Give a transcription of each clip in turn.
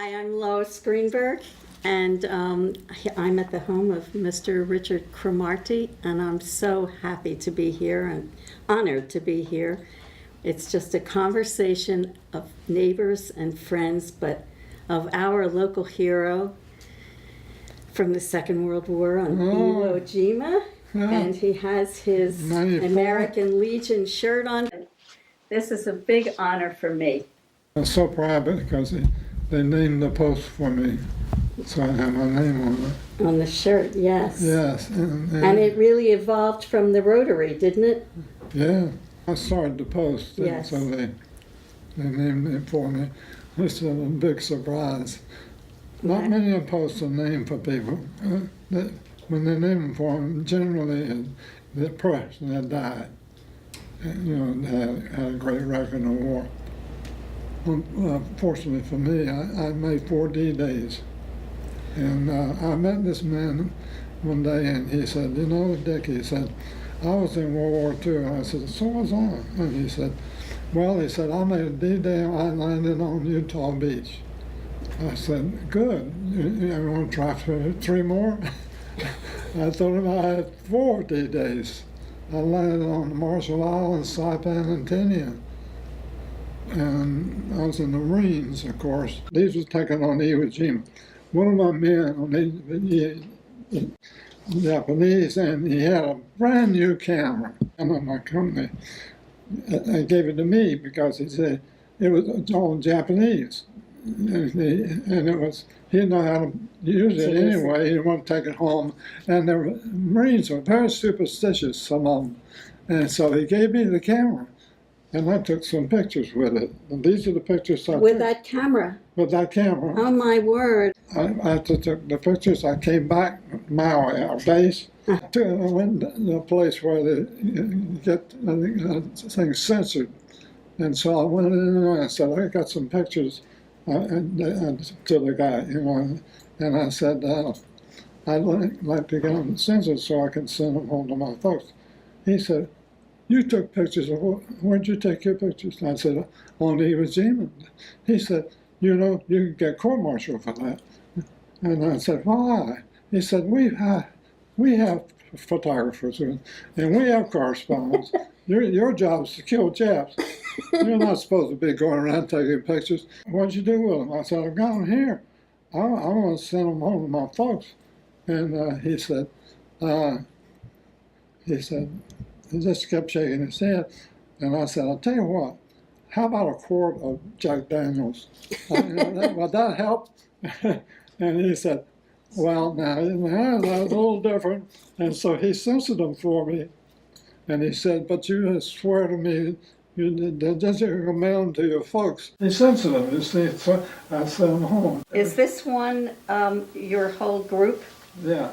Hi, I'm Lois Greenberg, and I'm at the home of Mr. Richard Cromartie, and I'm so happy to be here and honored to be here. It's just a conversation of neighbors and friends, but of our local hero from the Second World War on Iwo Jima, and he has his 94. American Legion shirt on. This is a big honor for me. I'm so proud of it because they named the post for me, so I have my name on it. On the shirt, yes. Yes. And it really evolved from the Rotary, didn't it? Yeah. I started the post, and Yes. so they named it for me. It's a big surprise. Not many posts are named for people. When they name them for them, generally the person that died, had a great record in the war. Fortunately for me, I made 4 D-days. And I met this man one day, and he said, "You know, Dick," he said, "I was in World War II." And I said, "So was I." And he said, "Well," he said, "I made a D-day, I landed on Utah Beach." I said, "Good. You want to try for 3 more?" I told him I had 4 D-days. I landed on the Marshall Islands, Saipan, and Tinian. And I was in the Marines, of course. These was taken on Iwo Jima. One of my men on the Japanese, and he had a brand new camera. And in my company, they gave it to me because he said it was all in Japanese. And it was, he didn't know how to use it anyway. He didn't want to take it home. And the Marines were very superstitious, some of them. And so he gave me the camera. And I took some pictures with it. And these are the pictures I took. With that camera? With that camera. Oh, my word. After I took the pictures, I came back to Maui, our base. I went to a place where they get things censored. And so I went in and I said, "I got some pictures," and to the guy, and I said, "I'd like to get them censored so I can send them home to my folks." He said, "You took pictures of where'd you take your pictures?" And I said, "On Iwo Jima." He said, "You can get court-martial for that." And I said, "Why?" He said, we have photographers and we have correspondents. Your job is to kill Japs. You're not supposed to be going around taking pictures. What'd you do with them?" I said, "I've got them here. I want to send them home to my folks." And he just kept shaking his head. And I said, "I'll tell you what, how about a quart of Jack Daniels? Would that help?" And he said, "Well, now, that was a little different." And so he censored them for me. And he said, "But you swear to me, you're just going to mail them to your folks." He censored them, you see, so I sent them home. Is this one your whole group? Yeah.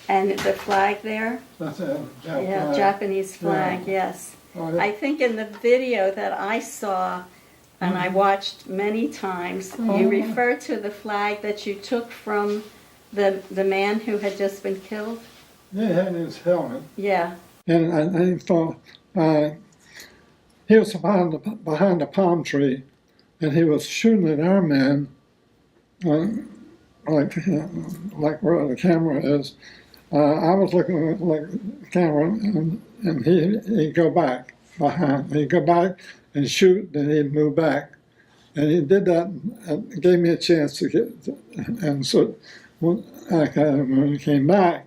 And the flag there? That's a Japanese flag, yes. Oh, yeah. I think in the video that I saw, and I watched many times, you refer to the flag that you took from the man who had just been killed. Yeah, he had his helmet. Yeah. And I thought, he was behind a palm tree, and he was shooting at our men, like where the camera is. I was looking at the camera, and he'd go back behind. He'd go back and shoot, then he'd move back. And he did that and gave me a chance to get, and so when he came back,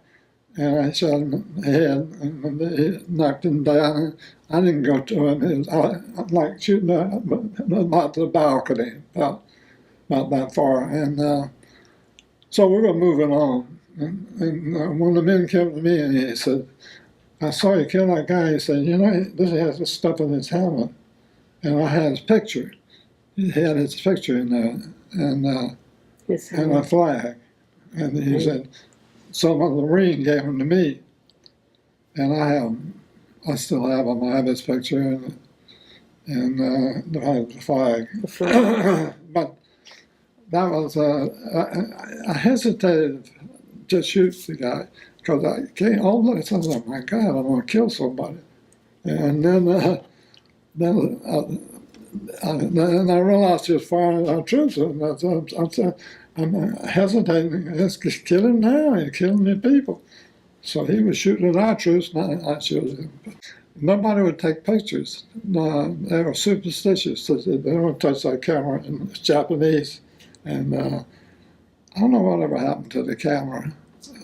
and I shot him in the head, and he knocked him down. I didn't go to him. It was like shooting about the balcony, about that far. And so we were moving on. And one of the men came to me and he said, "I saw you kill that guy." He said, "This has this stuff in his helmet." And I had his picture. He had his picture in there, and a flag. And he said, "Some of the Marine gave them to me." And I still have them. I have his picture and I have the flag. But that was, I hesitated to shoot the guy because I came all the time. Oh my God, I want to kill somebody. And then and I realized he was firing our troops, and I'm hesitating. Let's just kill him now. He's killing the people. So he was shooting at our troops, and I shot him. Nobody would take pictures. No, they were superstitious. They don't touch that camera, and it's Japanese. And I don't know whatever happened to the camera.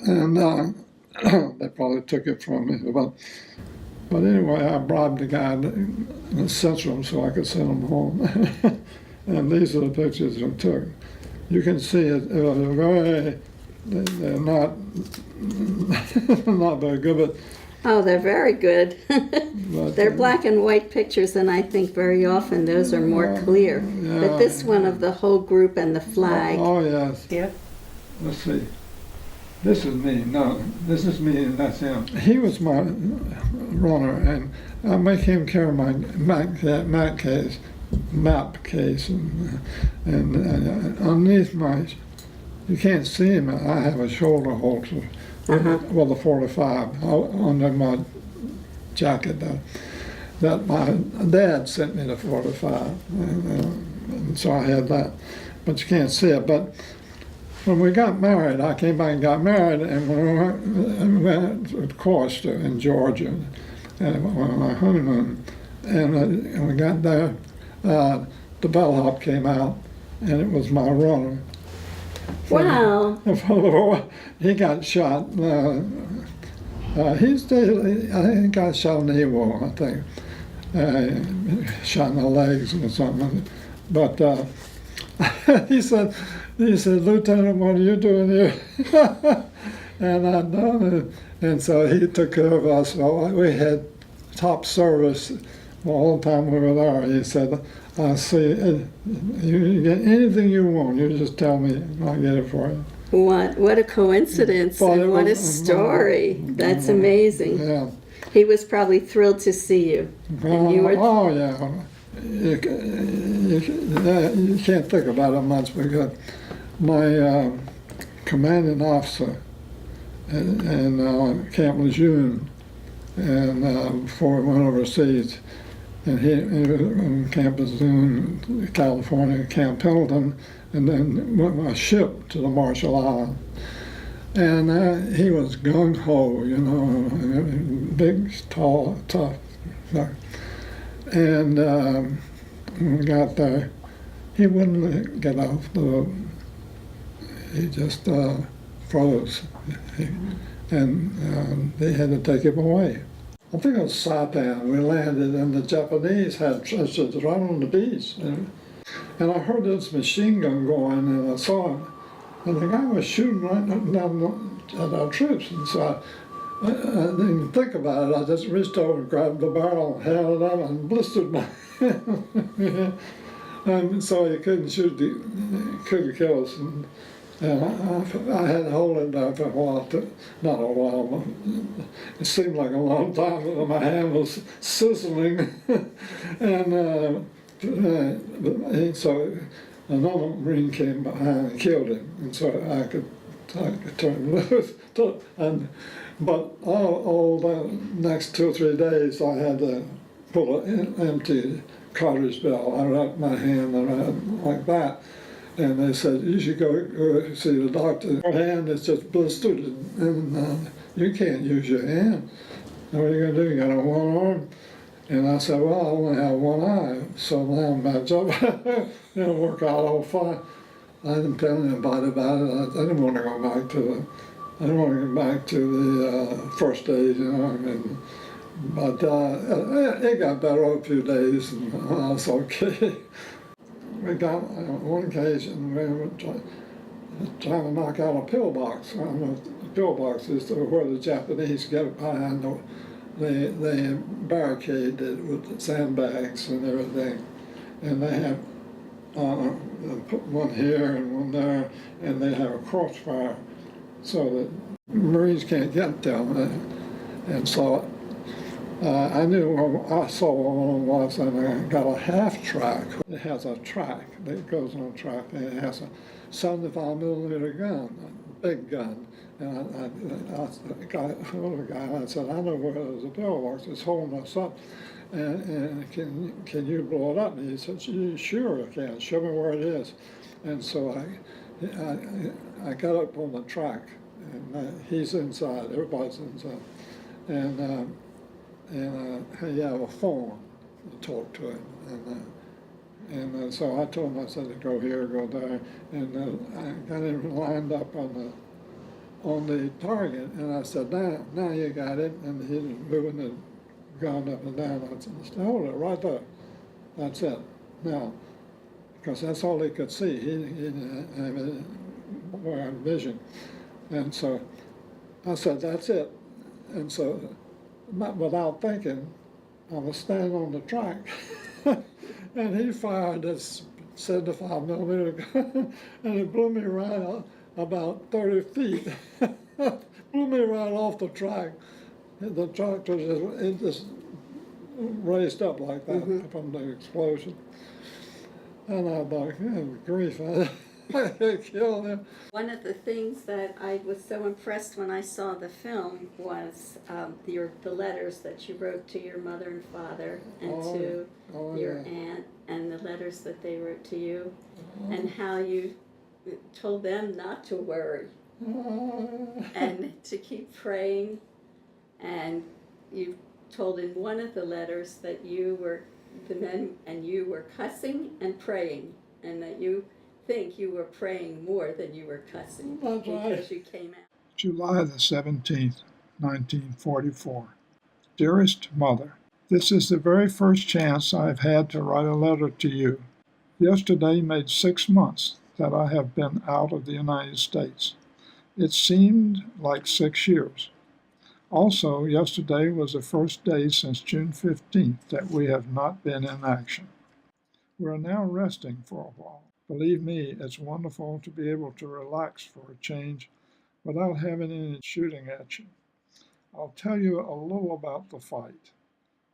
And they probably took it from me. But anyway, I bribed the guy and sent them so I could send them home. And these are the pictures I took. You can see it was very, they're not, not very good, but Oh, they're very good. But, They're black and white pictures, and I think very often those are more clear. But this one of the whole group and the flag. Oh, yes. Yep. Let's see. This is me. No, this is me, and that's him. He was my runner, and I make him carry my map case, and underneath my, you can't see him. I have a shoulder holster. Well, the 45 under my jacket that my dad sent me the 45, and so I had that, but you can't see it. But when we got married, I came back and got married, and we went to Cloister in Georgia, and on our honeymoon, and we got there, the bellhop came out, and it was my runner. Wow. He got shot. He's still, I think he got shot in the war, I think. Shot in the legs or something. But he said, Lieutenant, what are you doing here? And I done it. And so he took care of us. So we had top service the whole time we were there. He said, I see, you get anything you want, you just tell me, and I'll get it for you. What a coincidence, and what a story. That's amazing. Yeah. He was probably thrilled to see you. And you were Oh, yeah. You can't think about it much because my commanding officer in Camp Lejeune, and before we went overseas, and he was in Camp Lejeune, California, Camp Pendleton, and then went by ship to the Marshall Islands. And he was gung-ho, you know, big, tall, tough. And when we got there, he wouldn't get off the boat. He just froze. And they had to take him away. I think it was Saipan. We landed, and the Japanese had trenches right on the beach. And I heard this machine gun going, and I saw him. And the guy was shooting right down at our troops. And so I didn't even think about it. I just reached over and grabbed the barrel and held it up and blistered my hand. And so he couldn't shoot, couldn't kill us. And I had to hold it there for a while, not a while, but it seemed like a long time, but my hand was sizzling. And so another Marine came behind and killed him, and so I could turn him loose. But all the next 2 or 3 days, I had to pull an empty cartridge belt. I wrapped my hand around like that. And they said, you should go see the doctor. Your hand is just blistered, and you can't use your hand. And what are you going to do? You got one arm? And I said, well, I only have one eye. So now I'm back up. It'll work out all fine. I didn't tell anybody about it. I didn't want to go back to the first days, you know. I mean, but it got better over a few days, and I was okay. We got, on one occasion, we were trying to knock out a pillbox. A pillbox is where the Japanese get behind they barricade it with sandbags and everything. And they have put one here and one there, and they have a crossfire so that Marines can't get them. And so I knew where I saw one was, and I got a half track. It has a track that goes on a track, and it has a 75mm gun, a big gun. And I got hold of the guy, and I said, I know where there's a pillbox. It's holding us up. and can you blow it up? And he said, sure I can. Show me where it is. And so I got up on the track, and he's inside. Everybody's inside, and he had a phone to talk to him, and so I told him, I said to go here, go there, and I got him lined up on the target, and I said, now you got it, and he was moving the gun up and down. I said, hold it right there. That's it. Now, because that's all he could see. He didn't have any vision. And so I said, that's it. And so, without thinking, I was standing on the track, and he fired this 75 millimeter gun, and it blew me right out about 30 feet. Blew me right off the track. The tractor just raised up like that from the explosion. And I thought, good grief, I killed him. One of the things that I was so impressed when I saw the film was the letters that you wrote to your mother and father and to your aunt, and the letters that they wrote to you, and how you told them not to worry and to keep praying. And you told in one of the letters that the men and you were cussing and praying, and that you think you were praying more than you were cussing. That's because right. you came out. July the 17th, 1944. Dearest Mother, this is the very first chance I've had to write a letter to you. Yesterday made 6 months that I have been out of the United States. It seemed like 6 years. Also, yesterday was the first day since June 15th that we have not been in action. We are now resting for a while. Believe me, it's wonderful to be able to relax for a change without having any shooting at you. I'll tell you a little about the fight.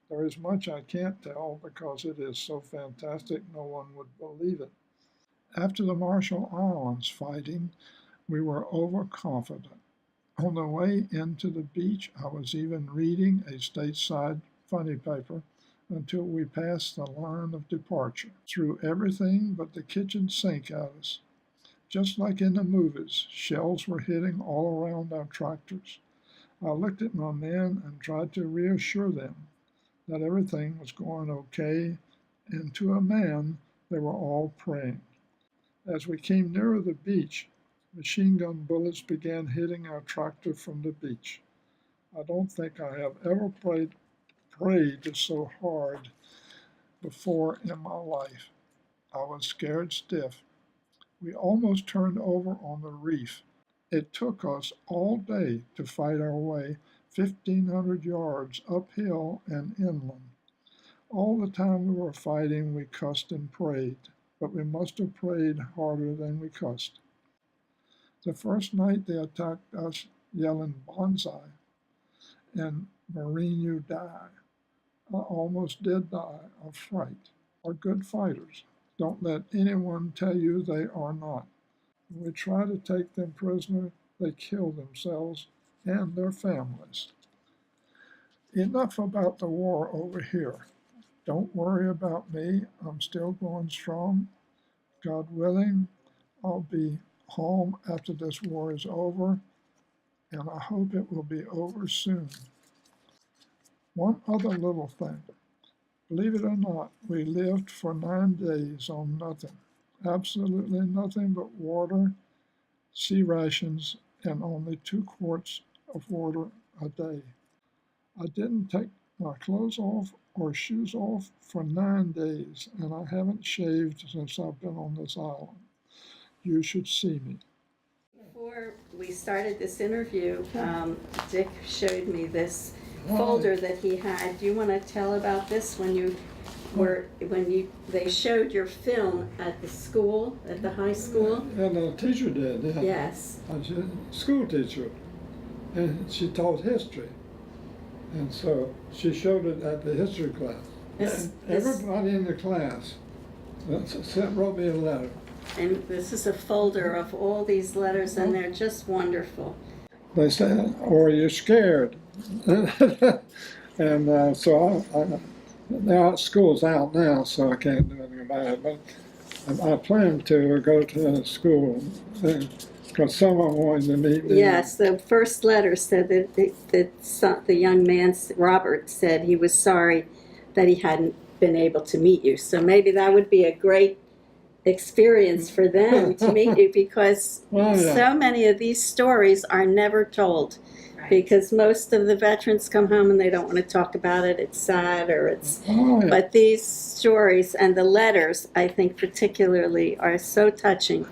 There is much I can't tell because it is so fantastic no one would believe it. After the Marshall Islands fighting, we were overconfident. On the way into the beach, I was even reading a stateside funny paper until we passed the line of departure. Threw everything but the kitchen sink at us. Just like in the movies, shells were hitting all around our tractors. I looked at my men and tried to reassure them that everything was going okay, and to a man, they were all praying. As we came nearer the beach, machine gun bullets began hitting our tractor from the beach. I don't think I have ever prayed so hard before in my life. I was scared stiff. We almost turned over on the reef. It took us all day to fight our way 1,500 yards uphill and inland. All the time we were fighting, we cussed and prayed, but we must have prayed harder than we cussed. The first night they attacked us yelling "Bonsai" and "Marine, you die." I almost did die of fright. Are good fighters. Don't let anyone tell you they are not. When we try to take them prisoner, they kill themselves and their families. Enough about the war over here. Don't worry about me. I'm still going strong. God willing, I'll be home after this war is over, and I hope it will be over soon. One other little thing. Believe it or not, we lived for 9 days on nothing. Absolutely nothing but water, sea rations, and only 2 quarts of water a day. I didn't take my clothes off or shoes off for 9 days, and I haven't shaved since I've been on this island. You should see me. Before we started this interview, Dick showed me this folder that he had. Do you want to tell about this they showed your film at the school, at the high school? And the teacher did, yeah. Yes. She was a school teacher, and she taught history. And so she showed it at the history class. Everybody in the class wrote me a letter. And this is a folder of all these letters, and they're just wonderful. They said, "Or you're scared." And so School's out now, so I can't do anything about it. But I plan to go to school because someone wanted to meet me. Yes, the first letter said that the young man, Robert, said he was sorry that he hadn't been able to meet you. So maybe that would be a great experience for them to meet you, because Oh, yeah. so many of these stories are never told. Right. Because most of the veterans come home and they don't want to talk about it. It's sad, or it's. Oh, yeah. But these stories and the letters, I think particularly, are so touching.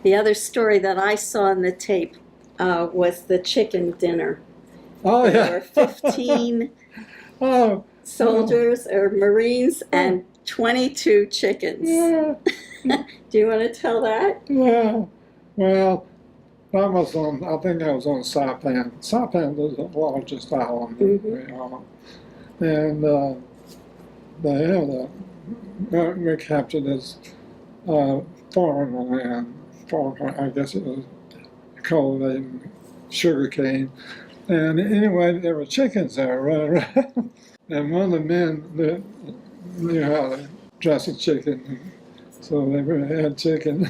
The other story that I saw in the tape was the chicken dinner. Oh, There yeah. were 15 Oh, soldiers or Marines and 22 chickens. yeah. Do you want to tell that? Yeah. Well, that was on, I think that was on Saipan. Saipan is the largest island that we are. And we captured this foreign land, I guess it was cultivating sugar cane. And anyway, there were chickens there running around. And one of the men that knew how to dress a chicken, so they had chicken.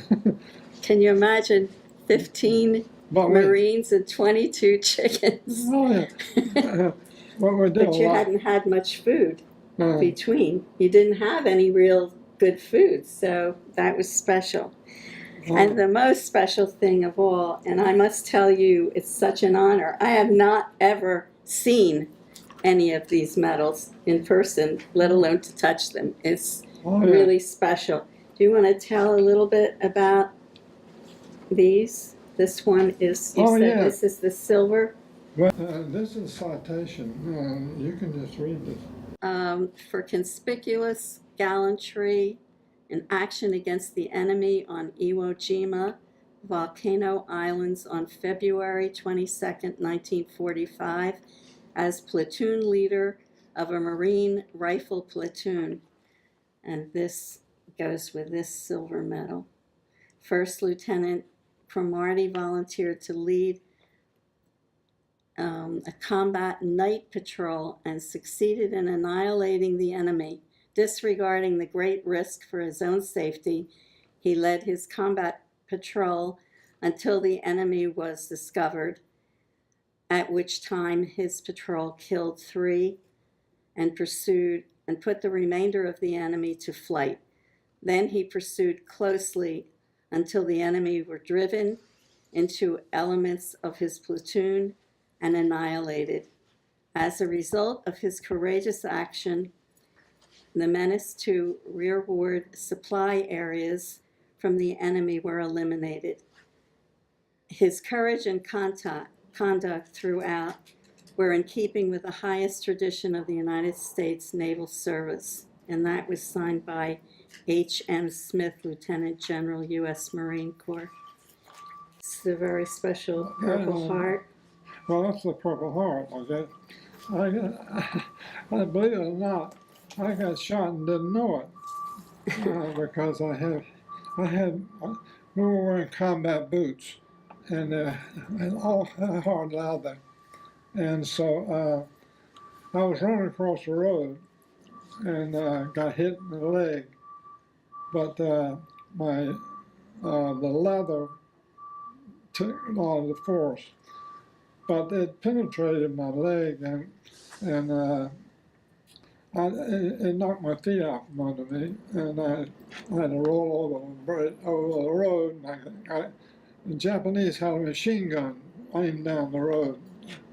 Can you imagine 15 But Marines and 22 chickens? oh, yeah. What we did But a you lot. hadn't had much food uh, between. You didn't have any real good food, so that was special. And the most special thing of all, and I must tell you, it's such an honor. I have not ever seen any of these medals in person, let alone to touch them. It's oh, yeah. really special. Do you want to tell a little bit about these? This one is, you Oh, said yeah. this is the silver. Well, this is a citation. You can just read this. For conspicuous gallantry in action against the enemy on Iwo Jima Volcano Islands on February 22nd, 1945, as platoon leader of a Marine rifle platoon. And this goes with this silver medal. First Lieutenant Cromartie volunteered to lead a combat night patrol and succeeded in annihilating the enemy. Disregarding the great risk for his own safety, he led his combat patrol until the enemy was discovered, at which time his patrol killed 3 and pursued and put the remainder of the enemy to flight. Then he pursued closely until the enemy were driven into elements of his platoon and annihilated. As a result of his courageous action, the menace to rearward supply areas from the enemy were eliminated. His courage and conduct throughout were in keeping with the highest tradition of the United States Naval Service, and that was signed by H.M. Smith, Lieutenant General, U.S. Marine Corps. It's the very special Purple Heart. Well, that's the Purple Heart. Okay. I believe it or not, I got shot and didn't know it because we were wearing combat boots and all hard leather, and so I was running across the road and got hit in the leg, but the leather took a lot of the force, but it penetrated my leg and it knocked my feet out from under me, and I had to roll over the road. And the Japanese had a machine gun aimed down the road,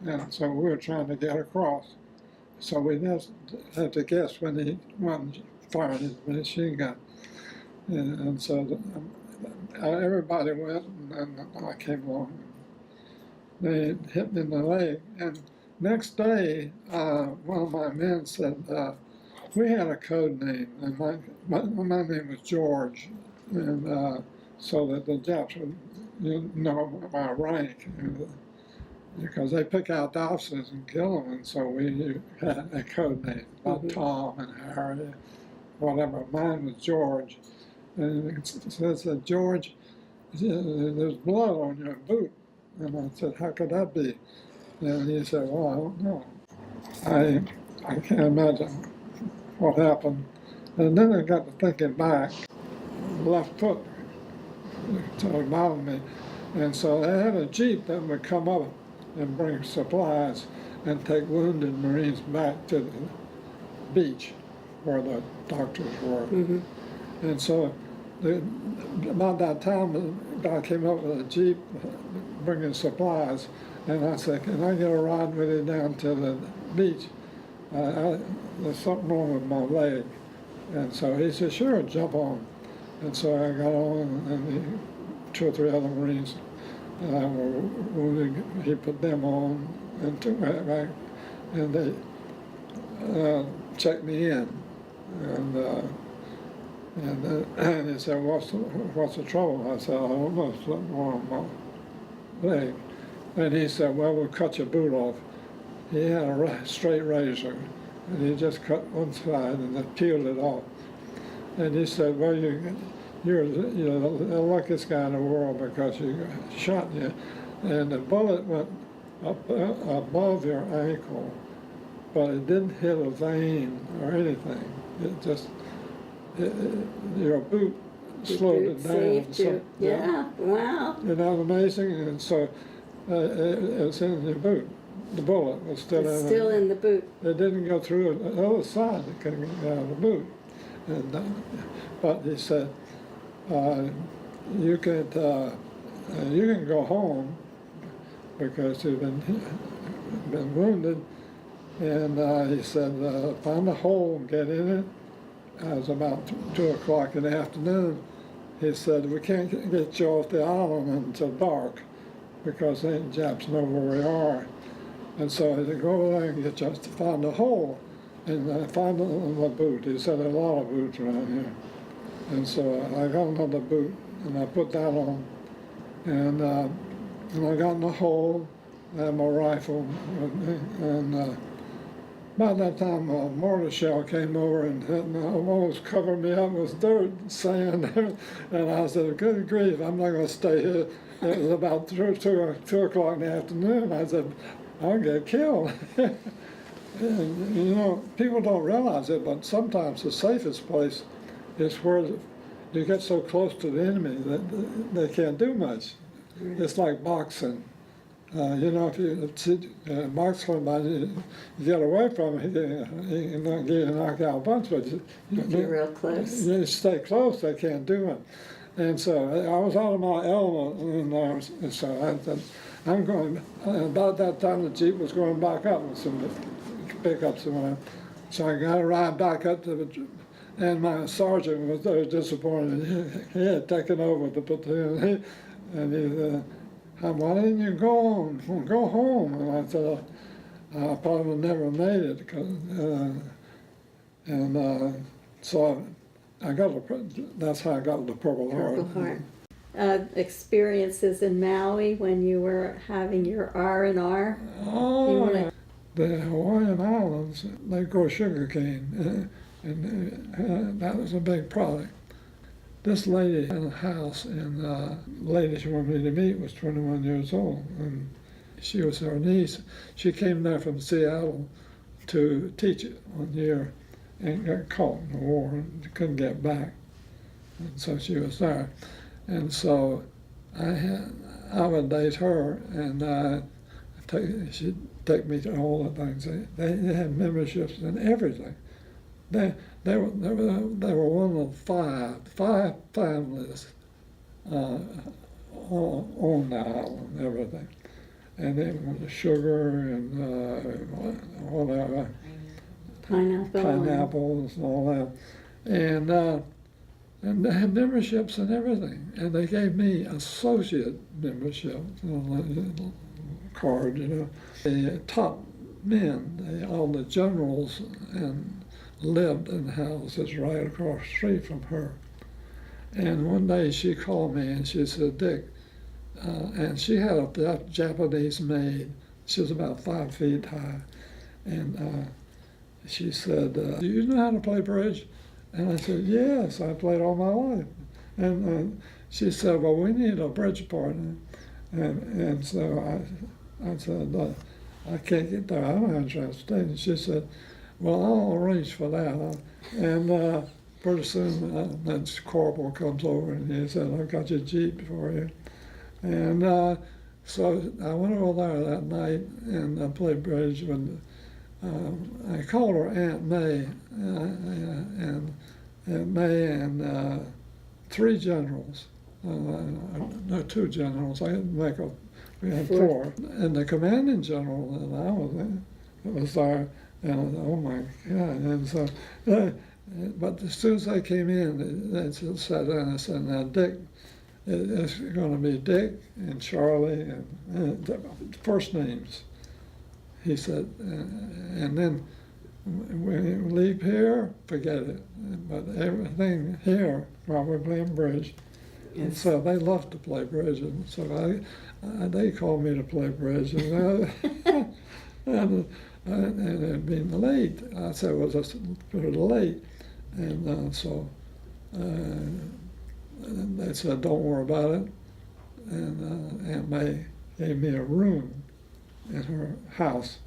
and so we were trying to get across. So we just had to guess when he fired his machine gun, and so everybody went, and I came along. They hit me in the leg, and next day, one of my men said, we had a code name, and my name was George, and so that the Japs would know my rank, because they pick out the officers and kill them, and so we had a code name, like Tom and Harry, whatever. Mine was George, and it said, George, there's blood on your boot, and I said, how could that be? And he said, well, I don't know. I can't imagine what happened. And then I got to thinking back, left foot started bothering me. And so they had a Jeep that would come up and bring supplies and take wounded Marines back to the beach where the doctors were. Mm-hmm. And so about that time, the guy came up with a Jeep bringing supplies. And I said, can I get a ride with you down to the beach? There's something wrong with my leg. And so he said, sure, jump on. And so I got on, and two or three other Marines were wounded. He put them on and took me back, and they checked me in. And he said, what's the trouble? I said, I don't know, something wrong with my leg. And he said, well, we'll cut your boot off. He had a straight razor, and he just cut one side and then peeled it off. And he said, well, you're the luckiest guy in the world because you shot you. And the bullet went up above your ankle, but it didn't hit a vein or anything. It just, your boot slowed it down. Saved you. Yeah, wow. Isn't that amazing? And so it's in your boot. The bullet was still It's in still it. in the boot. It didn't go through the other side. It couldn't get out of the boot. And but he said, you can go home because you've been wounded. And he said, find a hole and get in it. It was about 2 o'clock in the afternoon. He said, we can't get you off the island until dark because the Japs know where we are. And so I said, go over there and get you to find a hole. And I found another boot. He said, there are a lot of boots around here. And so I got another boot, and I put that on. And I got in the hole, I had my rifle with me, and about that time a mortar shell came over and almost covered me up with dirt and sand. And I said, good grief, I'm not going to stay here. It was about 2 o'clock in the afternoon. I said, I'll get killed. And, you know, people don't realize it, but sometimes the safest place is where you get so close to the enemy that they can't do much. It's like boxing. You know, if you box somebody, you get away from him, he can give you a knockout punch, but If you're real close. you stay close, they can't do it. And so I was out of my element, and so I said, I'm going, about that time the Jeep was going back up with some pickups and whatever. So I got to ride back up to the, and my sergeant was very disappointed. He had taken over the platoon, and he said, why didn't you go home? And I said, I probably never made it. So I got that's how I got the Purple Heart. Purple Heart. Experiences in Maui when you were having your R&R. Oh, the Hawaiian Islands, they grow sugarcane, and that was a big product. This lady had a house, and the lady she wanted me to meet was 21 years old, and she was her niece. She came there from Seattle to teach it 1 year and got caught in the war and couldn't get back. And so she was there. And so I would date her, and she'd take me to all the things. They had memberships and everything. They were one of five families on the island, everything. And they wanted sugar and whatever, pineapples and all that. And they had memberships and everything. And they gave me associate membership, card, you know. The top men, all the generals, and lived in houses right across the street from her. And one day she called me and she said, Dick, and she had a Japanese maid. She was about 5 feet high. And she said, do you know how to play bridge? And I said, yes, I played all my life. And she said, well, we need a bridge partner. And so I said, I can't get there. I don't have transportation. She said, Well, I'll arrange for that. And pretty soon, that corporal comes over and he said, I've got your Jeep for you. And so I went over there that night and I played bridge with, I called her Aunt May, and Aunt May and three generals. No, two generals. I had to make a, we had four. And the commanding general that I was in, it was there, and oh my God. And so, but as soon as I came in, they just sat down and said, now Dick, it's going to be Dick and Charlie and the first names. He said, and then when you leave here, forget it. But everything here, while we're playing bridge, and so they love to play bridge, and so they called me to play bridge, and it being late, I said it was just pretty late, and so and they said, don't worry about it, and Aunt May gave me a room in her house,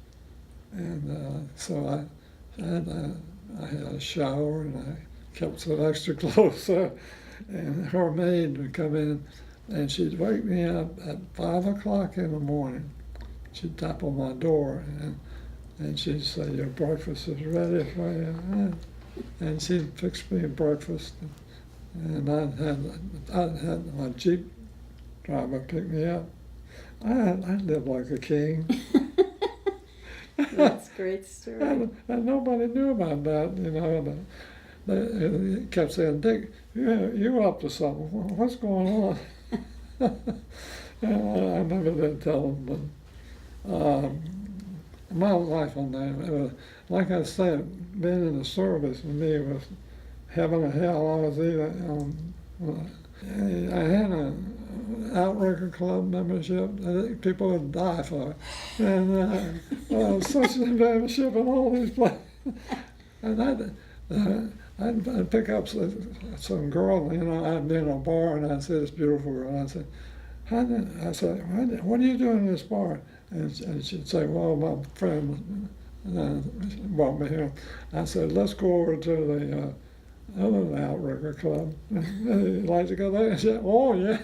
and so I had a shower and I kept some extra clothes there, and her maid would come in and she'd wake me up at 5 o'clock in the morning. She'd tap on my door and she'd say, your breakfast is ready for you. And she'd fix me a breakfast, and I'd had my Jeep driver pick me up. I lived like a king. That's a great story. And nobody knew about that, you know. They kept saying, Dick, you're up to something. What's going on? And I never did tell them, but my life on that, like I said, being in the service for me was heaven or hell. I was either, I had an outrigger club membership that people would die for, and social membership in all these places. And I'd pick up some girl, you know, I'd be in a bar and I'd say, this beautiful girl, and I'd say, what are you doing in this bar? And she'd say, well, my friend brought me here. I said, let's go over to the other outrigger club. You'd like to go there? And she said, oh, yeah.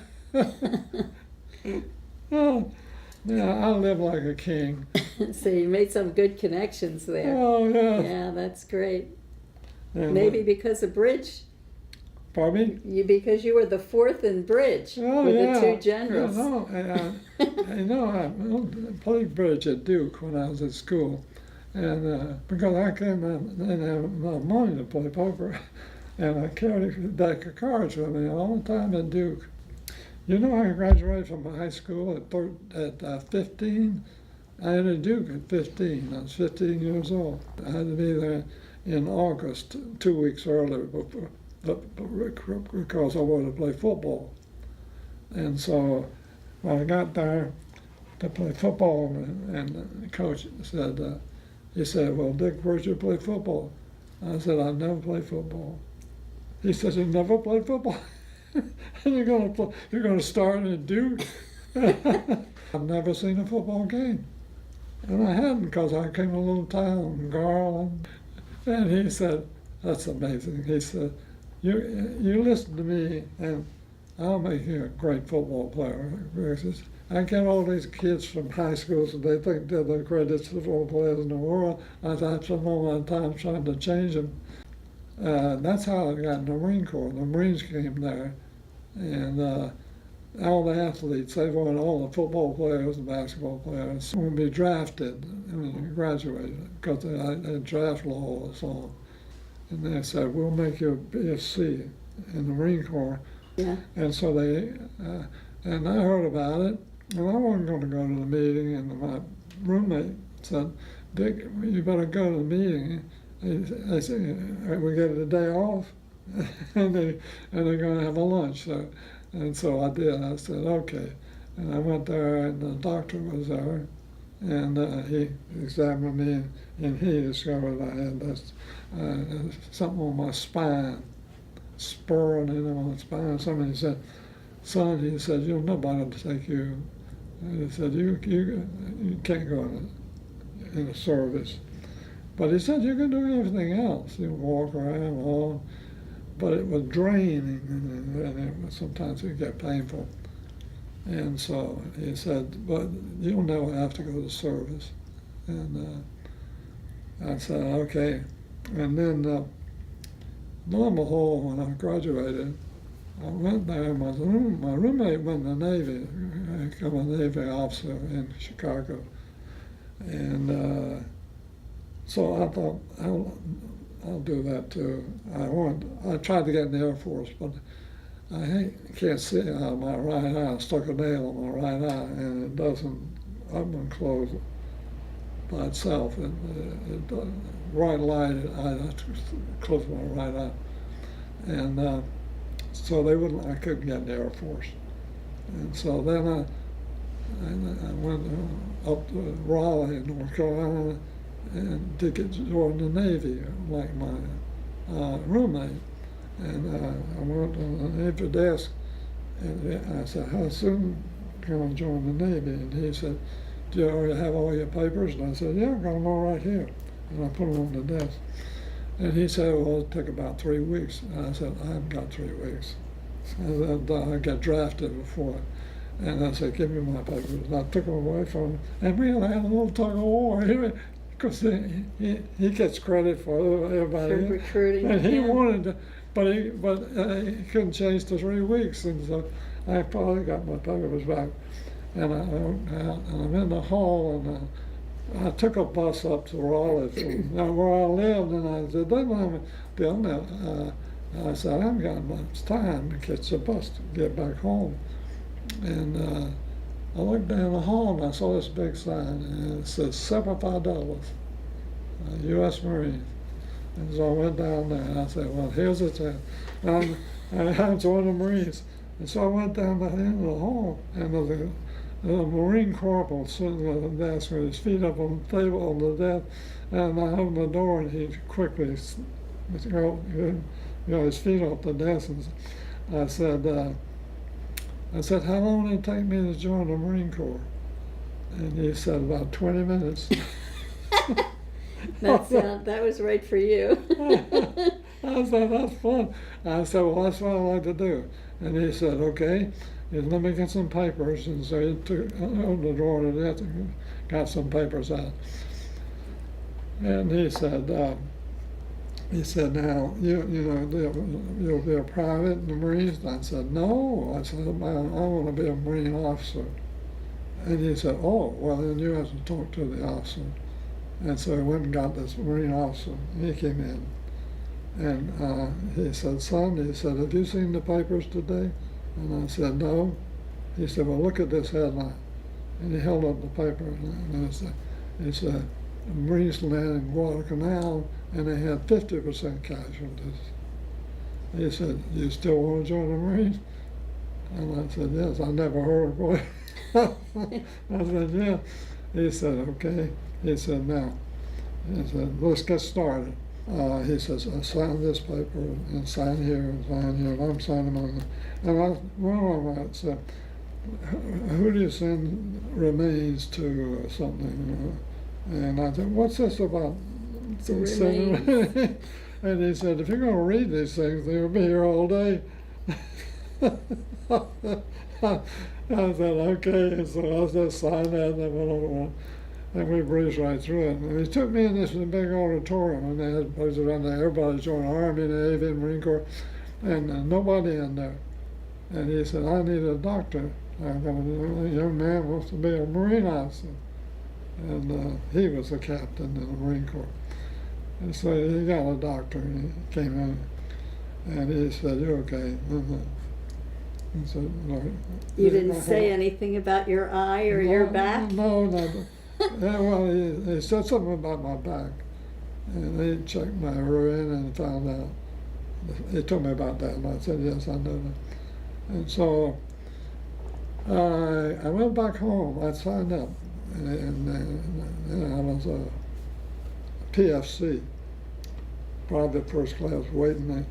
Oh, yeah, I live like a king. So you made some good connections there. Oh, yeah. Yeah, that's great. And, Maybe because of bridge. pardon me? Because you were the fourth in bridge Oh, with yeah. the two generals. I played bridge at Duke when I was at school, and because I didn't have enough money to play poker, and I carried a deck of cards with me all the time at Duke. You know, I graduated from high school at 15. I had a Duke at 15. I was 15 years old. I had to be there in August, 2 weeks earlier, because I wanted to play football. And so when I got there to play football, and the coach said, he said, well, Dick, where'd you play football? I said, I've never played football. He said, you never played football? And you're going to start at Duke? I've never seen a football game. And I hadn't, because I came to a little town in Garland. And he said, that's amazing. He said, you listen to me, and I'll make you a great football player. I get all these kids from high schools, and they think they're the greatest football players in the world. I spent all my time trying to change them. That's how I got in the Marine Corps. The Marines came there, and all the athletes, they wanted all the football players and basketball players would be drafted when you graduated, because they had draft laws on. And they said, we'll make you a BSc in the Marine Corps. Yeah. And so they, and I heard about it, and I wasn't going to go to the meeting, and my roommate said, Dick, you better go to the meeting. They said, we get a day off, and they're going to have a lunch. So I did. I said, okay. And I went there, and the doctor was there, and he examined me, and he discovered I had this, something on my spine, spurring in on my spine. Somebody said, son, he said, you'll nobody to take you. And he said, you can't go in the service. But he said you can do everything else. You walk around, all, but it was draining, and it was, sometimes it would get painful. And so he said, but you'll never have to go to service. And I said, okay. And then, lo and behold, when I graduated, I went there. My roommate went in the Navy, became a Navy officer in Chicago. And so I thought, I'll do that too. I tried to get in the Air Force, but I can't see out of my right eye. I stuck a nail in my right eye, and it doesn't open and close by itself. Right light, I have to close my right eye. And so I couldn't get in the Air Force. And so then I went up to Raleigh, North Carolina, and to join the Navy, like my roommate. And I went to the Navy desk, and I said, how soon can I join the Navy? And he said, do you already have all your papers? And I said, yeah, I've got them all right here. And I put them on the desk. And he said, well, it'll take about 3 weeks. And I said, I haven't got 3 weeks. And I got drafted before. And I said, give me my papers. And I took them away from him. And we had a little tug of war. Because he gets credit for everybody. For recruiting. And he yeah. wanted to, but he couldn't change to 3 weeks. And so I finally got my papers back. And I'm in the hall, and I took a bus up to Raleigh from where I lived, and I said, they don't have a bill. I said, I haven't got much time to catch the bus to get back home. And I looked down the hall, and I saw this big sign, and it says $75, U.S. Marine. And so I went down there, and I said, well, here's the chance. And I joined the Marines. And so I went down the end of the hall, and there was a Marine corporal sitting at the desk with his feet up on the table on the desk, and I opened the door, and he quickly got his feet off the desk, and I said, how long did it take me to join the Marine Corps? And he said, about 20 minutes. That was right for you. I said, that's fun. I said, well, that's what I like to do. And he said, okay. He said, let me get some papers. And so he opened the drawer to death and got some papers out. And he said, now, you'll be a private in the Marines? And I said, no. I said, I want to be a Marine officer. And he said, oh, well, then you have to talk to the officer. And so he went and got this Marine officer. He came in. And he said, son, have you seen the papers today? And I said, no. He said, well, look at this headline. And he held up the paper, and it said, Marines landed in Guadalcanal, and they had 50% casualties. He said, you still want to join the Marines? And I said, yes, I never heard of it. I said, yeah. He said, okay. He said, now, let's get started. He says, sign this paper and sign here and sign here, and I'm signing on it. And one of them said, who do you send remains to or something? And I said, what's this about? Remains. And he said, if you're going to read these things, they'll be here all day. I said, okay. And so I just signed that, and I went over. And we breezed right through it. And he took me in this big auditorium, and they had places around there. Everybody joined Army, Navy, and Marine Corps, and nobody in there. And he said, I need a doctor. A young man wants to be a Marine officer. And he was a captain in the Marine Corps. And so he got a doctor, and he came in, and he said, you're okay. And so, You didn't say anything about your eye or your back? No. Yeah, well, he said something about my back, and he checked my urine and found out. He told me about that, and I said, yes, I know that. And so I went back home. I signed up, and I was a PFC, private first class, waiting to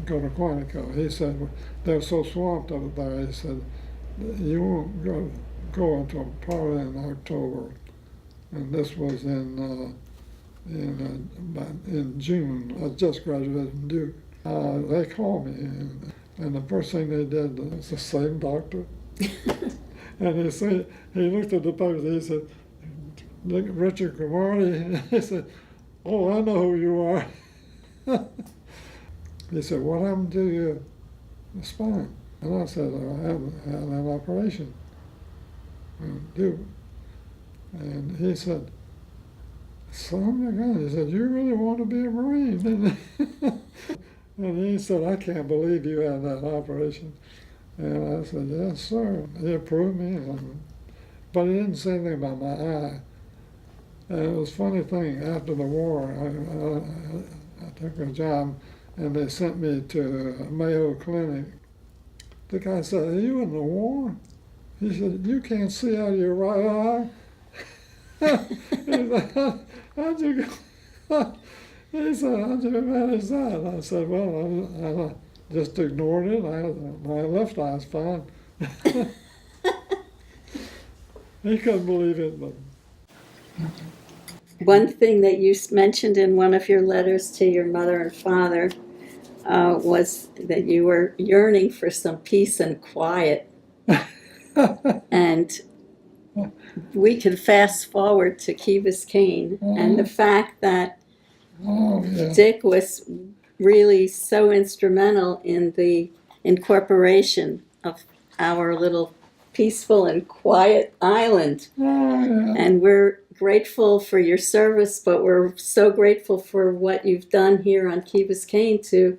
go to Quantico. He said, they're so swamped over there, he said, you won't go until probably in October. And this was in in June. I just graduated from Duke. They called me, and the first thing they did was the same doctor. And he looked at the paper, he said, "Look, Richard Cromartie." He said, "Oh, I know who you are." He said, "What happened to your spine?" And I said, "I had an operation in Duke." And he said, "Son of a gun," he said, "you really want to be a Marine?" And he said, "I can't believe you had that operation." And I said, "Yes, sir." He approved me, but he didn't say anything about my eye. And it was a funny thing, after the war, I took a job, and they sent me to Mayo Clinic. The guy said, "Are you in the war?" He said, "You can't see out of your right eye." He said, "How'd you go?" He said, "How'd you manage that?" I said, "Well, I just ignored it. My left eye's fine." He couldn't believe it, but One thing that you mentioned in one of your letters to your mother and father was that you were yearning for some peace and quiet. And we could fast forward to Key Biscayne and the fact that oh yeah, Dick was really so instrumental in the incorporation of our little peaceful and quiet island. oh yeah. And we're grateful for your service, but we're so grateful for what you've done here on Key Biscayne too,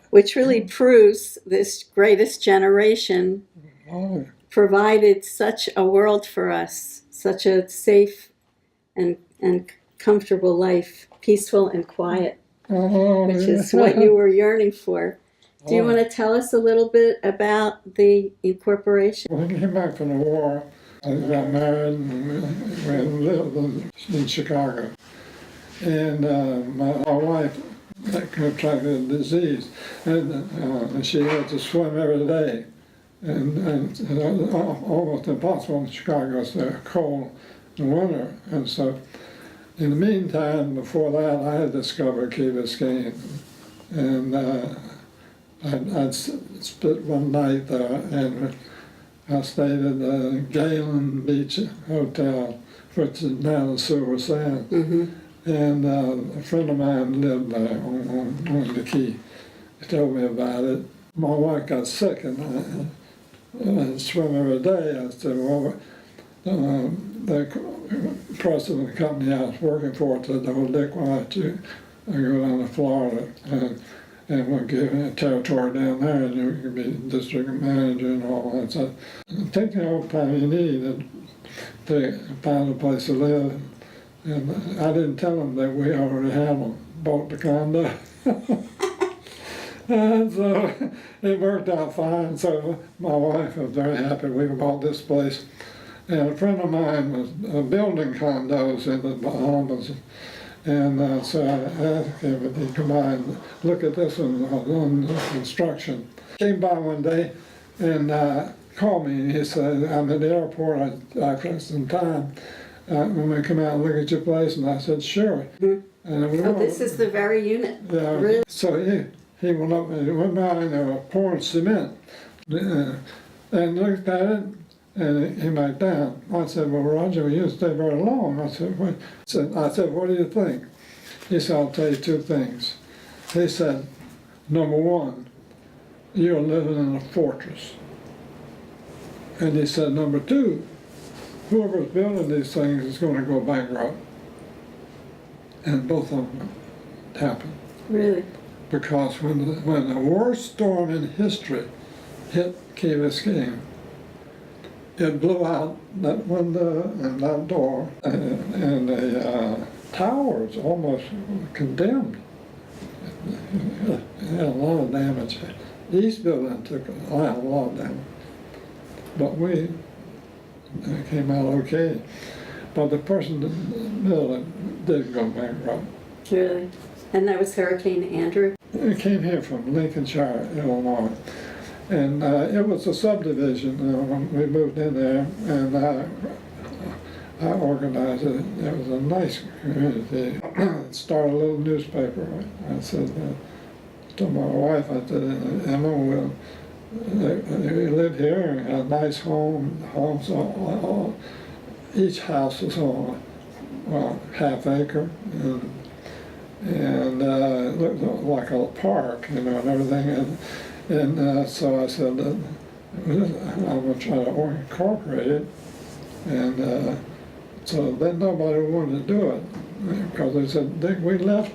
which really proves this greatest generation Oh, provided such a world for us, such a safe and comfortable life, peaceful and quiet, oh, which yeah. is what you were yearning for. Do you Oh. want to tell us a little bit about the incorporation? When I came back from the war, I got married and we lived in Chicago. And my wife contracted a disease, and she had to swim every day. And it was almost impossible in Chicago. It's cold in winter. And so, in the meantime, before that, I had discovered Key Biscayne. And I'd spent one night there, and I stayed at the Galen Beach Hotel, which is now the Silver Sands. Mm-hmm. And a friend of mine lived there on the Key. He told me about it. My wife got sick, and I swim every day. I said, "Well, the president of the company I was working for said, oh, Dick, why don't you go down to Florida and we'll give you a territory down there and you can be district manager and all that." So take the whole time you need to find a place to live. And I didn't tell them that we already had bought the condo. And so it worked out fine. So my wife was very happy we bought this place. And a friend of mine was building condos in the Bahamas. And so I asked him if he'd come by and look at this one on construction. Came by one day and called me, and he said, "I'm at the airport, I got some time. When we come out and look at your place," and I said, "Sure." Mm-hmm. And we Oh, this is the very unit. yeah, Really? so he went up and he went by and they were pouring cement and looked at it and he came back down. I said, "Well, Roger, you didn't stay very long." I said, "What?" I said, "What do you think?" He said, "I'll tell you two things." He said, "Number one, you're living in a fortress." And he said, "Number two, whoever's building these things is going to go bankrupt." And both of them happened. Really? Because when the worst storm in history hit Key Biscayne, it blew out that window and that door, and the towers almost condemned. It had a lot of damage. The East building took a lot of damage, but we came out okay. But the person that built it did go bankrupt. Really? And that was Hurricane Andrew? It came here from Lincolnshire, Illinois. And it was a subdivision when we moved in there. And I organized it. It was a nice community. Started a little newspaper. I said to my wife, I said, Emma, we live here and had a nice homes. Each house was on half acre, and it looked like a park, and everything. And so I said, I'm going to try to incorporate it. And so then nobody wanted to do it because they said, we left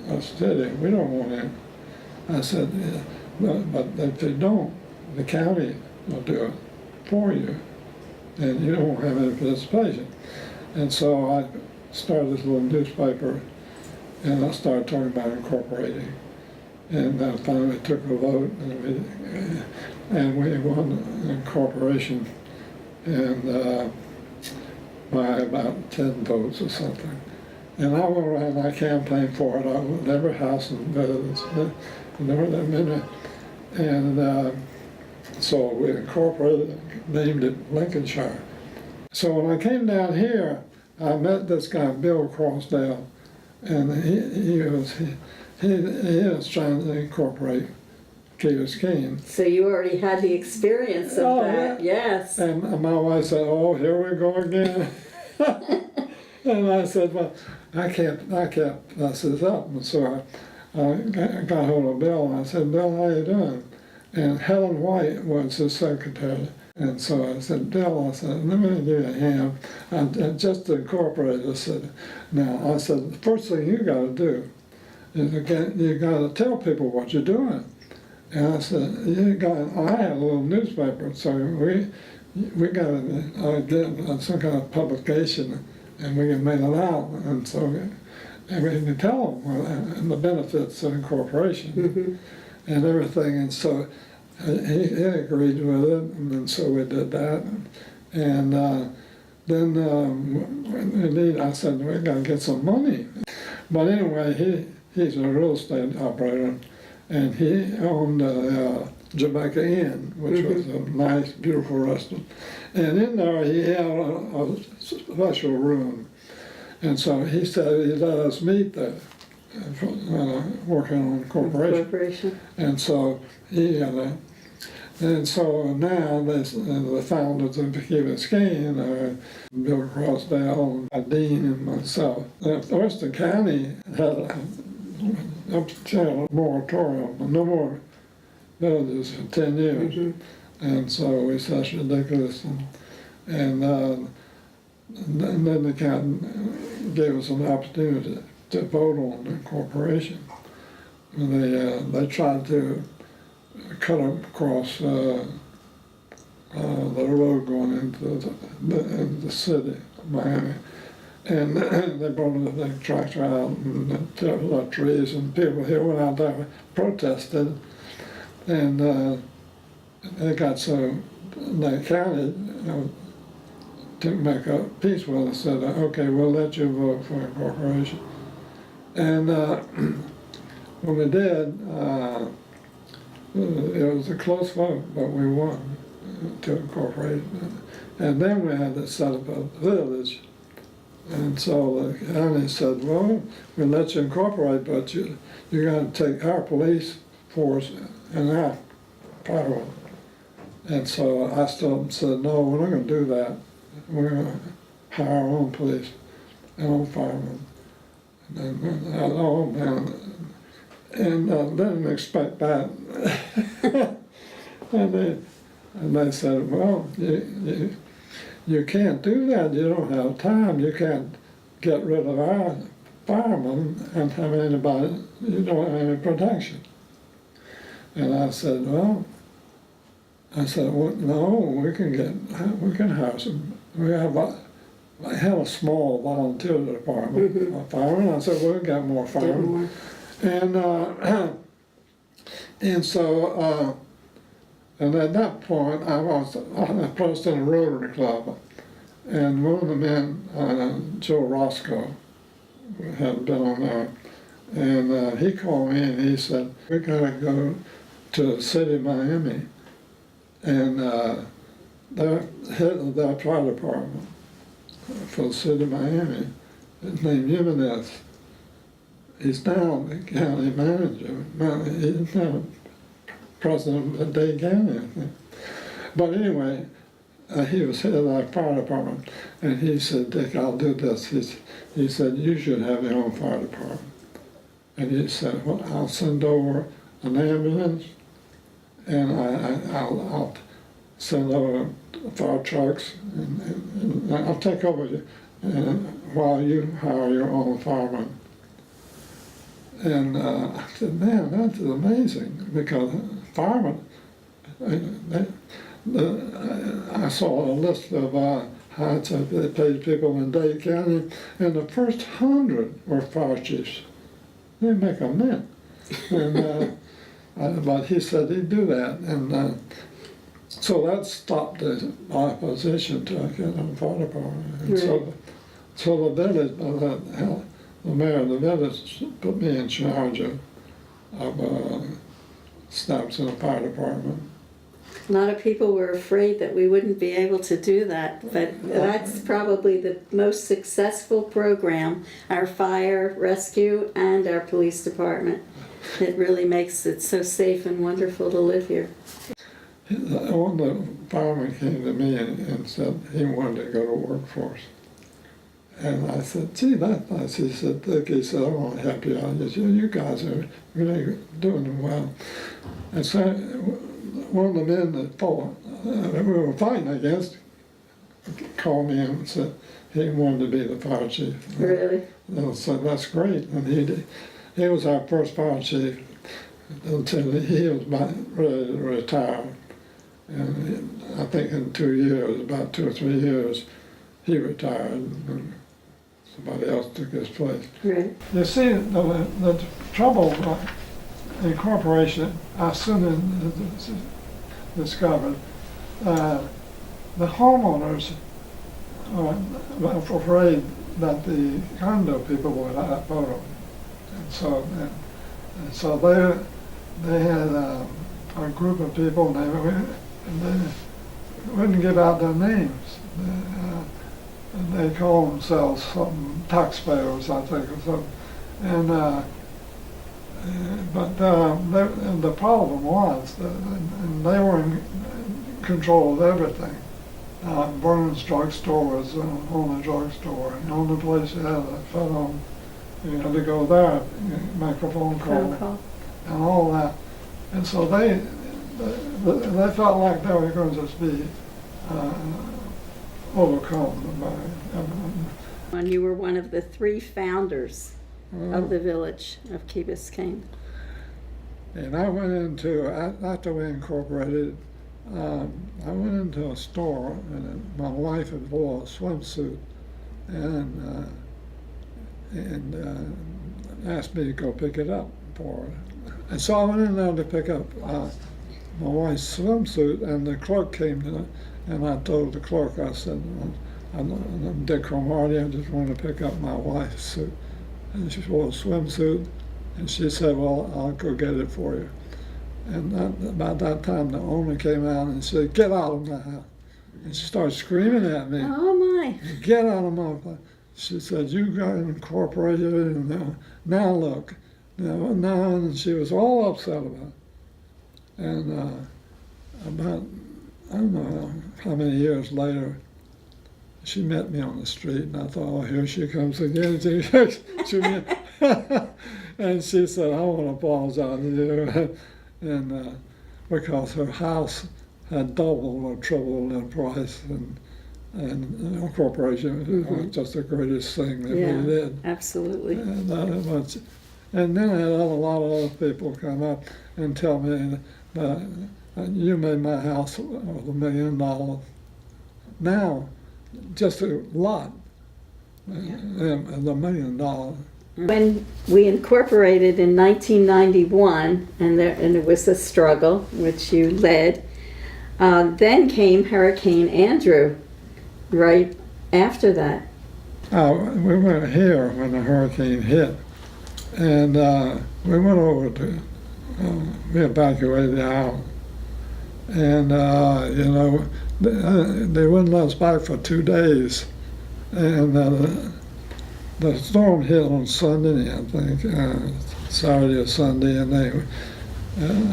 a city, we don't want it. I said, yeah, but if you don't, the county will do it for you, and you don't have any participation. And so I started this little newspaper, and I started talking about incorporating. And then finally took a vote, and we won the incorporation, and by about 10 votes or something. And I went around and I campaigned for it. I went to every house in the village, and so we incorporated, named it Lincolnshire. So when I came down here, I met this guy, Bill Crossdale, and he was trying to incorporate Key Biscayne. So you already had the experience of that, yeah. yes. And my wife said, "Oh, here we go again." And I said, "Well, I can't mess this up." And so I got hold of Bill, and I said, "Bill, how you doing?" And Helen White was his secretary. And so I said, "Bill," I said, "let me give you a hand. And just to incorporate it," I said, "now," I said, "the first thing you got to do is, again, you got to tell people what you're doing." And I said, I had a little newspaper, so we got to get some kind of publication, and we can mail it out, and so and we can tell them the benefits of incorporation and everything. And so he agreed with it, and so we did that. And then I said, we got to get some money. But anyway, he's a real estate operator, and he owned Jamaica Inn, which was a nice, beautiful restaurant. And in there, he had a special room. And so he said he let us meet there, working on corporation. And so and so now the founders of Key Biscayne are Bill Crossdale, Dean, and myself. Western County had a moratorium, no more villages for 10 years. And so we said that's ridiculous. And then the county gave us an opportunity to vote on incorporation. And they tried to cut across the road going into the city of Miami. And they brought a big tractor out and took a lot of trees, and people here went out there and protested. And they got so, the county to make a peace with us, said, okay, we'll let you vote for incorporation. And when we did, it was a close vote, but we won to incorporate. And then we had to set up a village. And so the county said, well, we'll let you incorporate, but you got to take our police force and our fire. And so I stood and said, no, we're not going to do that. We're going to hire our own police and own firemen. And didn't expect that. and they said, well, you can't do that. You don't have time. You can't get rid of our firemen and have anybody. You don't have any protection. And I said, well, no, we can hire some. I had a small volunteer department, a fireman. I said, well, we got more firemen. And so, and at that point, I was president of the Rotary Club, and one of the men, Joe Roscoe, had been on there, and he called me and he said, we gotta go to the city of Miami, and their head of their fire department for the city of Miami named Jimenez. He's now the county manager. He's now president of Dade County, I think. But anyway, he was head of our fire department, and he said, Dick, I'll do this. He said, you should have your own fire department. And he said, well, I'll send over an ambulance, and I'll send over fire trucks, and I'll take over while you hire your own firemen. And I said, man, that's amazing, because firemen, I saw a list of how they paid people in Dade County, and the first 100 were fire chiefs. They make a mint. And, but he said he'd do that, and so that stopped the opposition to get on the fire department. And so the village, the mayor of the village put me in charge of stops in the fire department. A lot of people were afraid that we wouldn't be able to do that, but that's probably the most successful program, our fire, rescue, and our police department. It really makes it so safe and wonderful to live here. One of the firemen came to me and said he wanted to go to workforce. And I said, gee, that's nice. He said, Dick, he said, I want to help you out. He said, you guys are really doing well. And so one of the men that we were fighting against called me and said he wanted to be the fire chief. Really? And I said, that's great. And he was our first fire chief until he was about ready to retire. And I think in 2 years, about 2 or 3 years, he retired. And somebody else took his place. Right. You see, the trouble in corporation, I soon discovered, the homeowners were afraid that the condo people would outvote them. And so they had a group of people, and they wouldn't give out their names. They call themselves something, taxpayers, I think, or something. And the problem was that and they were in control of everything. Vernon's drugstore was on the drugstore, and the only place you had a phone, you had to go there, make a phone call, and all that. And so they felt like they were going to just be overcome by And you were one of the 3 founders of the village of Key Biscayne. And I went into, after we incorporated, I went into a store, and my wife had bought a swimsuit, and asked me to go pick it up for her. And so I went in there to pick up my wife's swimsuit, and the clerk came to, and I told the clerk, I said, I'm Dick Cromartie, I just want to pick up my wife's suit. And she wore a swimsuit, and she said, well, I'll go get it for you. And about that time, the owner came out and said, get out of my house. And she started screaming at me. Oh my. Get out of my place. She said, you got incorporated, and now look. Now, and she was all upset about it. And about, I don't know how many years later, she met me on the street, and I thought, oh, here she comes again. And she said, I want to apologize to you. And because her house had doubled or tripled in price, and incorporation was just the greatest thing that we did. Absolutely. And then I had a lot of other people come up and tell me that you made my house worth $1 million. Now, just a lot, $1 million. When we incorporated in 1991, and it was a struggle, which you led, then came Hurricane Andrew right after that. We were here when the hurricane hit, and we went over to, we evacuated the island. And, they wouldn't let us back for 2 days. and the storm hit on Sunday, I think, Saturday or Sunday, and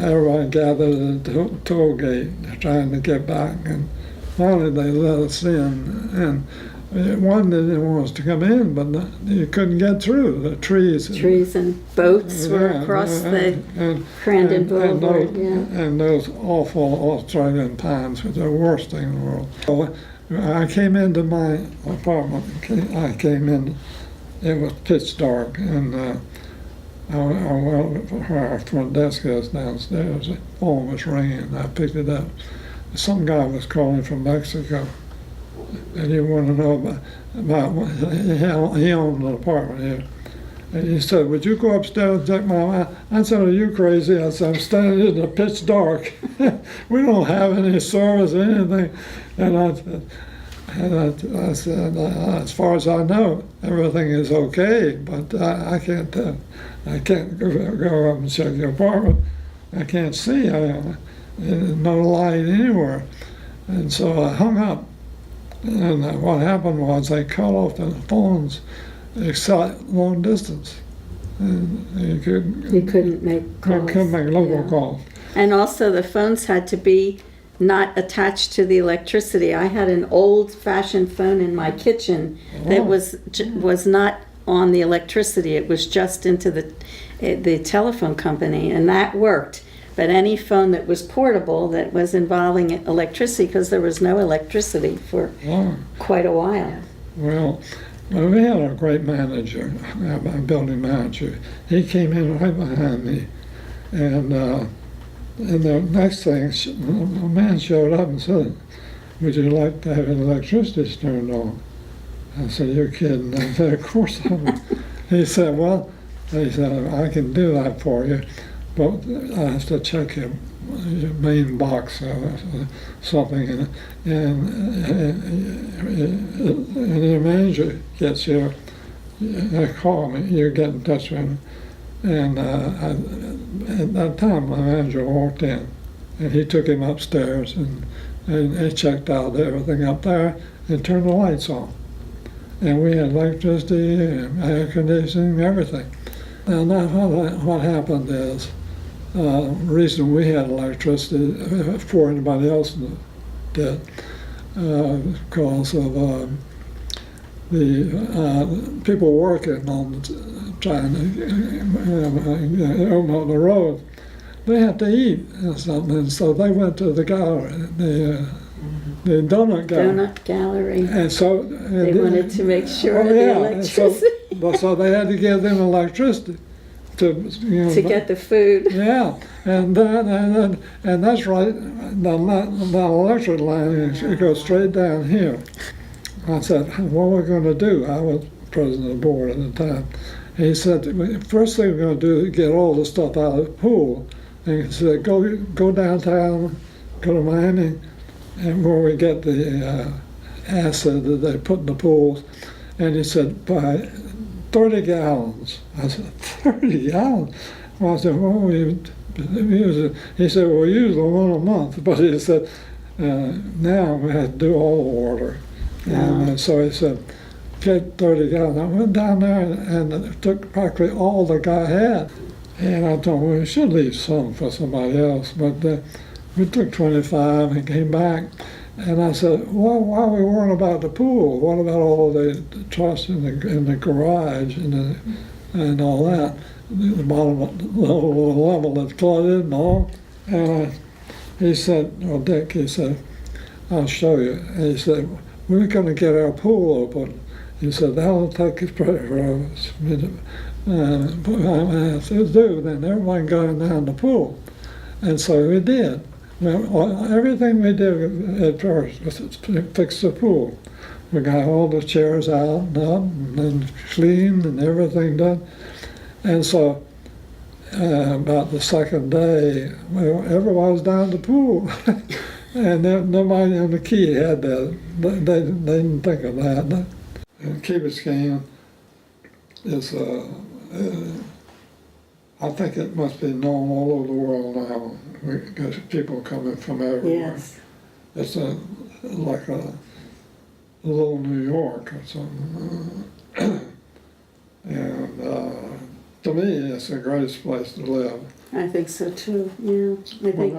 everyone gathered at the toll gate trying to get back, and finally they let us in, and one didn't want us to come in, but you couldn't get through the trees. Trees and boats were across the Crandon Boulevard. And those awful Australian pines were the worst thing in the world. So I came into my apartment. I came in. It was pitch dark, and I went where our front desk is downstairs. The phone was ringing. I picked it up. Some guy was calling from Mexico, and he wanted to know about he owned an apartment here. And he said, "Would you go upstairs and check my?" I said, "Are you crazy?" I said, "I'm standing in the pitch dark. We don't have any service or anything." And I said, "As far as I know, everything is okay, but I can't go up and check your apartment. I can't see. No light anywhere." And so I hung up. And what happened was they cut off the phones except long distance. And you couldn't make calls. Couldn't make local calls. And also the phones had to be not attached to the electricity. I had an old-fashioned phone in my kitchen that was not on the electricity. It was just into the telephone company, and that worked. But any phone that was portable that was involving electricity, because there was no electricity for quite a while. Well, we had a great manager, a building manager. He came in right behind me, and the next thing, a man showed up and said, "Would you like to have electricity turned on?" I said, "You're kidding." I said, "Of course I would." He said, "I can do that for you, but I have to check your main box or something." And the manager gets here, call me, you get in touch with him. And at that time, my manager walked in, and he took him upstairs, and he checked out everything up there and turned the lights on. And we had electricity, and air conditioning, everything. And now what happened is, the reason we had electricity before anybody else did, because of the people working on trying to open up the road, they had to eat or something, and so they went to the gallery, the donut gallery. Donut gallery. And so They wanted to make sure the electricity. So they had to give them electricity to get the food. Yeah, and that's right. The electric line it goes straight down here. I said, "What are we going to do?" I was president of the board at the time. He said, "First thing we're going to do is get all the stuff out of the pool." And he said, go downtown, go to Miami, and where we get the acid that they put in the pools. And he said, "Buy 30 gallons. I said, 30 gallons? Well, I said, "Well, he said, "Well, usually one a month." But he said, "Now we have to do all the water." And so he said, "Get 30 gallons. I went down there and it took practically all the guy had. And I thought, well, we should leave some for somebody else. But we took 25 and came back. And I said, "Well, why are we worrying about the pool? What about all the truss in the garage and all that? The bottom level that's flooded and all." And he said, "Well, Dick," he said, "I'll show you." And he said, "We're going to get our pool open." He said, "That'll take us pressure of us." I said, "Do, then everyone going down the pool." And so we did. Well, everything we did at first was to fix the pool. We got all the chairs out and up and cleaned and everything done. And so about the second day, everyone was down the pool. And nobody on the key had that. They didn't think of that. And Key Biscayne is, I think it must be known all over the world now. We got people coming from everywhere. Yes. It's like little New York or something. And to me, it's the greatest place to live. I think so too, yeah. I think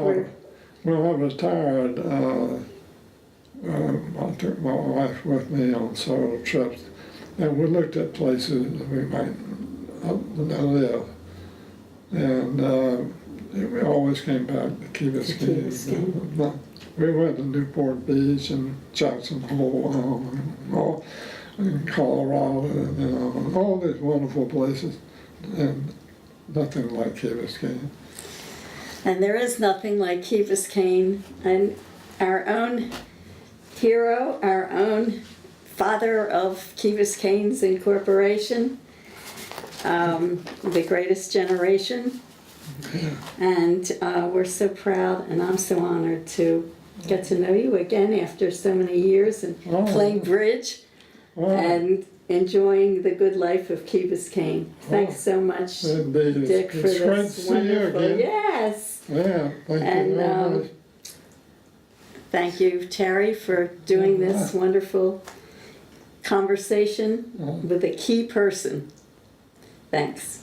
When I was tired, I took my wife with me on several trips, and we looked at places that we might live. And we always came back to Key Biscayne. We went to Newport Beach and Jackson Hole and Colorado, and all these wonderful places, and nothing like Key Biscayne. And there is nothing like Key Biscayne, and our own hero, our own father of Key Biscayne's incorporation, the greatest generation. And we're so proud, and I'm so honored to get to know you again after so many years and playing bridge and enjoying the good life of Key Biscayne. Thanks so much, Indeed. Dick, for It's great to this see you wonderful. again. Yes. Yeah, thank And, you very much. Thank you, Terry, for doing this wonderful conversation with a key person. Thanks.